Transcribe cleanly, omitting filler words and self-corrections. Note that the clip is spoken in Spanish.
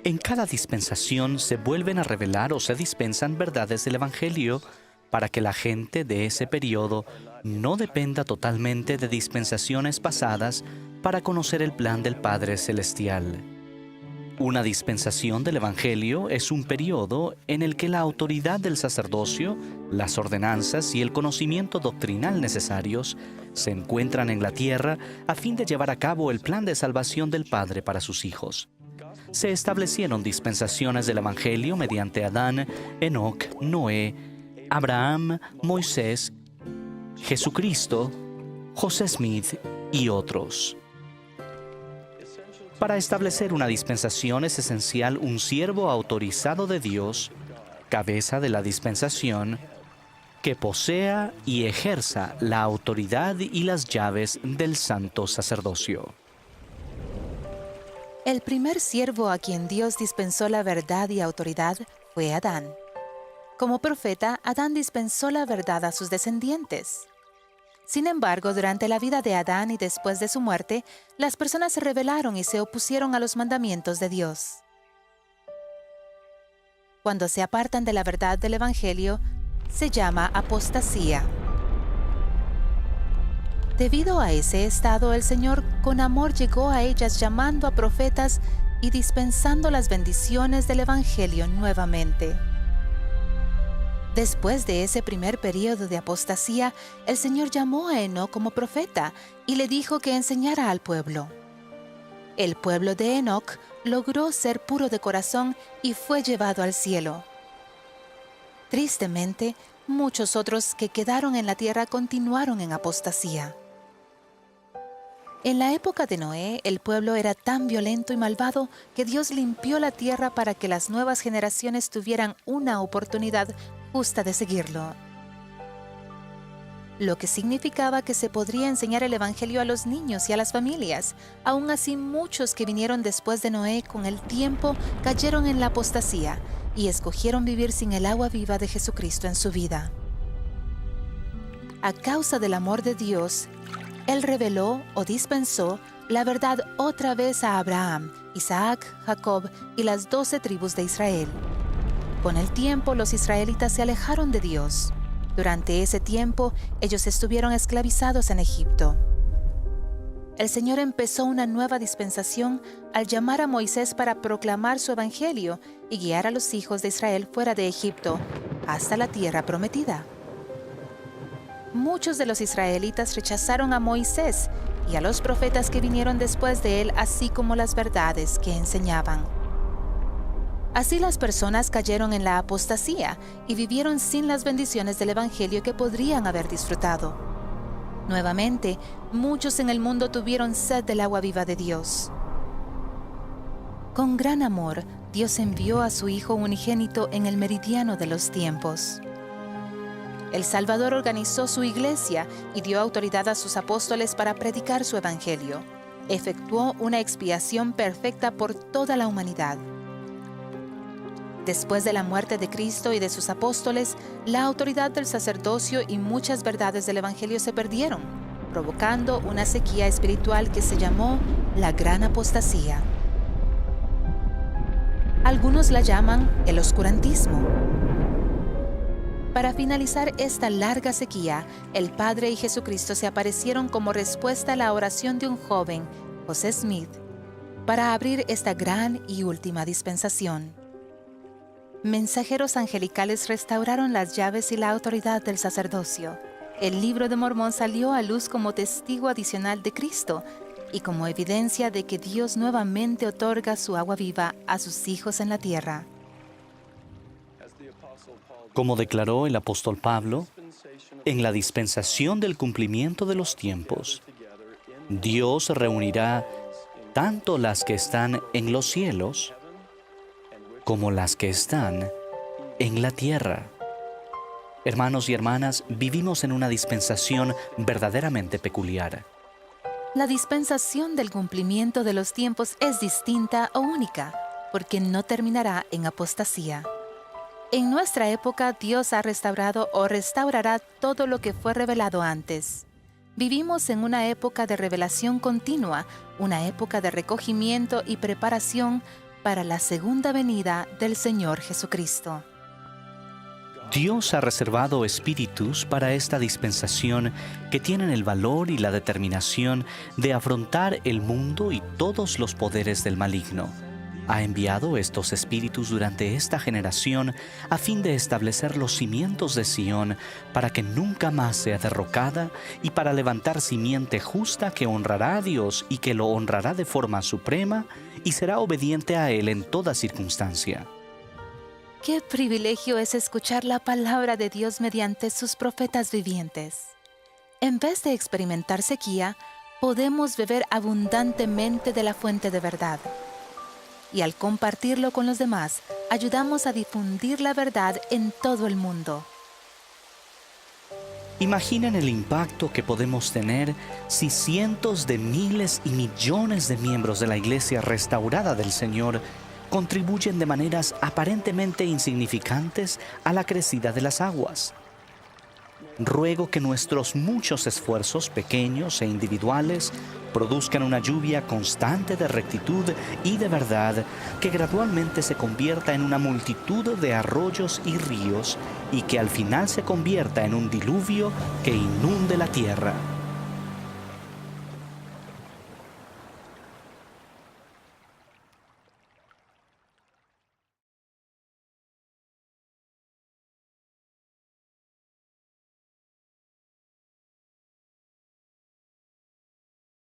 En cada dispensación se vuelven a revelar o se dispensan verdades del Evangelio para que la gente de ese periodo no dependa totalmente de dispensaciones pasadas para conocer el plan del Padre Celestial. Una dispensación del Evangelio es un periodo en el que la autoridad del sacerdocio, las ordenanzas y el conocimiento doctrinal necesarios se encuentran en la tierra a fin de llevar a cabo el plan de salvación del Padre para sus hijos. Se establecieron dispensaciones del Evangelio mediante Adán, Enoc, Noé, Abraham, Moisés, Jesucristo, José Smith y otros. Para establecer una dispensación es esencial un siervo autorizado de Dios, cabeza de la dispensación, que posea y ejerza la autoridad y las llaves del santo sacerdocio. El primer siervo a quien Dios dispensó la verdad y autoridad fue Adán. Como profeta, Adán dispensó la verdad a sus descendientes. Sin embargo, durante la vida de Adán y después de su muerte, las personas se rebelaron y se opusieron a los mandamientos de Dios. Cuando se apartan de la verdad del Evangelio, se llama apostasía. Debido a ese estado, el Señor con amor llegó a ellas llamando a profetas y dispensando las bendiciones del Evangelio nuevamente. Después de ese primer periodo de apostasía, el Señor llamó a Enoc como profeta y le dijo que enseñara al pueblo. El pueblo de Enoc logró ser puro de corazón y fue llevado al cielo. Tristemente, muchos otros que quedaron en la tierra continuaron en apostasía. En la época de Noé, el pueblo era tan violento y malvado que Dios limpió la tierra para que las nuevas generaciones tuvieran una oportunidad justa de seguirlo. Lo que significaba que se podría enseñar el Evangelio a los niños y a las familias. Aún así, muchos que vinieron después de Noé con el tiempo cayeron en la apostasía y escogieron vivir sin el agua viva de Jesucristo en su vida. A causa del amor de Dios, Él reveló o dispensó la verdad otra vez a Abraham, Isaac, Jacob y las 12 tribus de Israel. Con el tiempo, los israelitas se alejaron de Dios. Durante ese tiempo, ellos estuvieron esclavizados en Egipto. El Señor empezó una nueva dispensación al llamar a Moisés para proclamar su evangelio y guiar a los hijos de Israel fuera de Egipto hasta la tierra prometida. Muchos de los israelitas rechazaron a Moisés y a los profetas que vinieron después de él, así como las verdades que enseñaban. Así las personas cayeron en la apostasía y vivieron sin las bendiciones del Evangelio que podrían haber disfrutado. Nuevamente, muchos en el mundo tuvieron sed del agua viva de Dios. Con gran amor, Dios envió a su Hijo unigénito en el meridiano de los tiempos. El Salvador organizó su iglesia y dio autoridad a sus apóstoles para predicar su Evangelio. Efectuó una expiación perfecta por toda la humanidad. Después de la muerte de Cristo y de sus apóstoles, la autoridad del sacerdocio y muchas verdades del Evangelio se perdieron, provocando una sequía espiritual que se llamó la Gran Apostasía. Algunos la llaman el oscurantismo. Para finalizar esta larga sequía, el Padre y Jesucristo se aparecieron como respuesta a la oración de un joven, José Smith, para abrir esta gran y última dispensación. Mensajeros angelicales restauraron las llaves y la autoridad del sacerdocio. El Libro de Mormón salió a luz como testigo adicional de Cristo y como evidencia de que Dios nuevamente otorga su agua viva a sus hijos en la tierra. Como declaró el apóstol Pablo, en la dispensación del cumplimiento de los tiempos, Dios reunirá tanto las que están en los cielos como las que están en la tierra. Hermanos y hermanas, vivimos en una dispensación verdaderamente peculiar. La dispensación del cumplimiento de los tiempos es distinta o única, porque no terminará en apostasía. En nuestra época, Dios ha restaurado o restaurará todo lo que fue revelado antes. Vivimos en una época de revelación continua, una época de recogimiento y preparación para la segunda venida del Señor Jesucristo. Dios ha reservado espíritus para esta dispensación que tienen el valor y la determinación de afrontar el mundo y todos los poderes del maligno. Ha enviado estos espíritus durante esta generación a fin de establecer los cimientos de Sión para que nunca más sea derrocada y para levantar simiente justa que honrará a Dios y que lo honrará de forma suprema y será obediente a Él en toda circunstancia. Qué privilegio es escuchar la palabra de Dios mediante sus profetas vivientes. En vez de experimentar sequía, podemos beber abundantemente de la fuente de verdad. Y al compartirlo con los demás, ayudamos a difundir la verdad en todo el mundo. Imaginen el impacto que podemos tener si cientos de miles y millones de miembros de la Iglesia restaurada del Señor contribuyen de maneras aparentemente insignificantes a la crecida de las aguas. Ruego que nuestros muchos esfuerzos pequeños e individuales produzcan una lluvia constante de rectitud y de verdad que gradualmente se convierta en una multitud de arroyos y ríos y que al final se convierta en un diluvio que inunde la tierra.